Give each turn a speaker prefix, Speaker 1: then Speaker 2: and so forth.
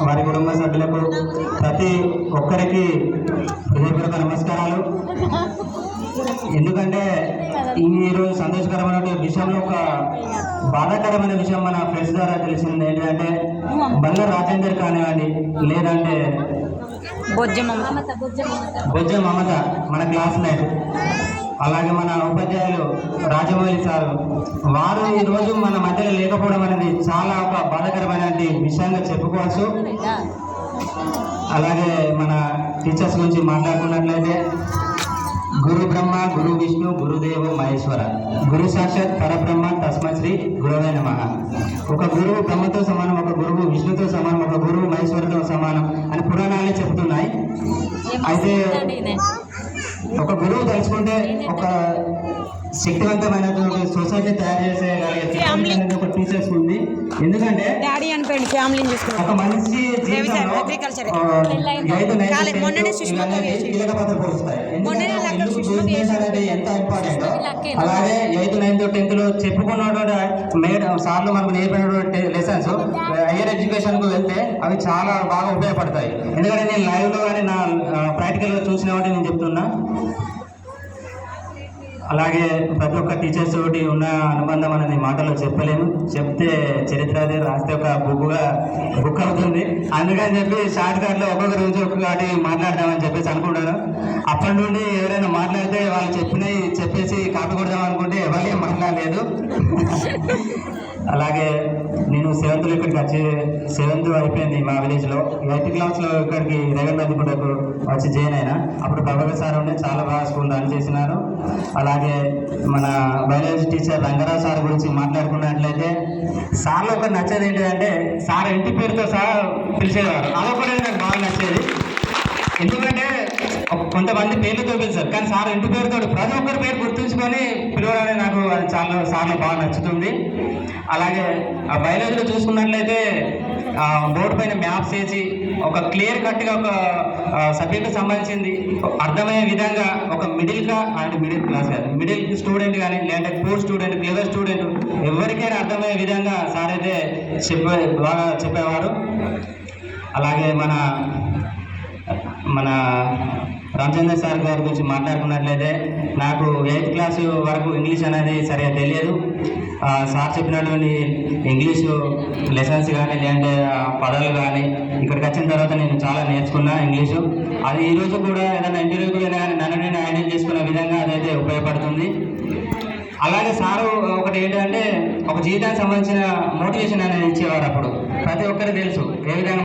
Speaker 1: వారి కుటుంబ సభ్యులకు ప్రతి ఒక్కరికి హృదయపూర్వక నమస్కారాలు. ఎందుకంటే ఈరోజు సంతోషకరమైన విషయంలో ఒక బాధాకరమైన విషయం మన ఫ్రెండ్స్ ద్వారా తెలిసింది. ఏంటంటే బల్ల రాజేందర్ కానివ్వండి, లేదంటే బొజ్జ మమత మన క్లాస్మేట్, అలాగే మన ఉపాధ్యాయులు రాజమౌళి సార్, వారు ఈరోజు మన మధ్యలో లేకపోవడం అనేది చాలా ఒక బాధాకరమైన విషయంగా చెప్పుకోవచ్చు. అలాగే మన టీచర్స్ గురించి మాట్లాడుకున్నట్లయితే గురు బ్రహ్మ గురు విష్ణు గురుదేవ మహేశ్వర, గురు సాక్షాత్ పరబ్రహ్మ తస్మై శ్రీ గురవే నమః. ఒక గురువు బ్రహ్మతో సమానం, ఒక గురువు విష్ణుతో సమానం, ఒక గురువు మహేశ్వరుతో సమానం అని పురాణాలే చెబుతున్నాయి. అయితే ఒక గురువు తలుచుకుంటే ఒక శక్తివంతమైనటువంటి సొసైటీ తయారు చేసేయగలిగే ఒక టీచర్స్ ఉంది. ఎందుకంటే ఒక మనిషి జీవితంలో 5 పాత్ర పోస్తాయి. ఎంత ఇంపార్టెంట్. అలాగే 8th, 9th, 10th లో చెప్పుకున్నటువంటి మేడం సార్లు మనకు నేర్పినటువంటి లెసన్స్ హైయర్ ఎడ్యుకేషన్ కు వెళ్తే అవి చాలా బాగా ఉపయోగపడతాయి. ఎందుకంటే నేను లైవ్ లో కానీ నా ప్రాక్టికల్ గా చూసిన వాటి నేను చెప్తున్నా. అలాగే ప్రతి ఒక్క టీచర్స్ తోటి ఉన్న అనుబంధం అనేది మాటలో చెప్పలేము. చెప్తే చరిత్ర అదే రాస్తే ఒక బుక్ అవుతుంది. అందుకని చెప్పి షార్ట్ కట్లో ఒక్కొక్కరి గురించి ఒక్కొక్కటి మాట్లాడదామని చెప్పేసి అనుకుంటాను. అప్పటి నుండి ఎవరైనా మాట్లాడితే వాళ్ళు చెప్పేసి కాపీ కొడదాం అనుకుంటే ఎవరికి మాట్లాడలేదు. అలాగే నేను 7th ఇక్కడికి వచ్చి 7th అయిపోయింది మా విలేజ్లో. 8th క్లాస్లో ఇక్కడికి రేగండ్కు వచ్చి జాయిన్ అయినా. అప్పుడు ప్రభాకర్ సార్ ఉండే చాలా బాగా స్కూల్ రన్ చేసినారు. అలాగే మన బయాలజీ టీచర్ రంగరాజ్ సార్ గురించి మాట్లాడుకున్నట్లయితే సార్లో ఒకటి నచ్చేది ఏంటంటే సార్ ఇంటి పేరుతో సహా పిలిచేవారు. అదొకటి నాకు బాగా నచ్చేది. ఎందుకంటే కొంతమంది పేర్లతో పిలిచారు, కానీ సార్ ఇంటి పేరుతో ప్రతి ఒక్కరి పేరు గుర్తుంచుకొని పిలవడానికి నాకు అది చాలా బాగా నచ్చుతుంది. అలాగే ఆ బయాలజీలో చూసుకున్నట్లయితే బోర్డు పైన మ్యాప్స్ వేసి ఒక క్లియర్ కట్గా ఒక సబ్జెక్టుకు సంబంధించింది అర్థమయ్యే విధంగా ఒక మిడిల్ క్లాస్ కానీ మిడిల్ స్టూడెంట్ కానీ లేదంటే పూర్ స్టూడెంట్, క్లియర్ స్టూడెంట్ ఎవరికైనా అర్థమయ్యే విధంగా సార్ అయితే బాగా చెప్పేవారు. అలాగే మన రామచంద్ర సార్ గారి గురించి మాట్లాడుకున్నట్లయితే నాకు 8th క్లాస్ వరకు ఇంగ్లీష్ అనేది సరిగా తెలియదు. సార్ చెప్పినటువంటి ఇంగ్లీషు లెసన్స్ కానీ లేదంటే పదాలు కానీ ఇక్కడికి వచ్చిన తర్వాత నేను చాలా నేర్చుకున్నా ఇంగ్లీషు. అది ఈరోజు కూడా ఏదైనా ఇంటర్వ్యూకి వెళ్ళినా కానీ నన్ను నేను హ్యాండిల్ చేసుకునే విధంగా అదైతే ఉపయోగపడుతుంది. అలాగే సారు ఒకటి ఏంటంటే ఒక జీవితానికి సంబంధించిన మోటివేషన్ అనేది ఇచ్చేవారు. అప్పుడు ప్రతి ఒక్కరికి తెలుసు ఏ విధంగా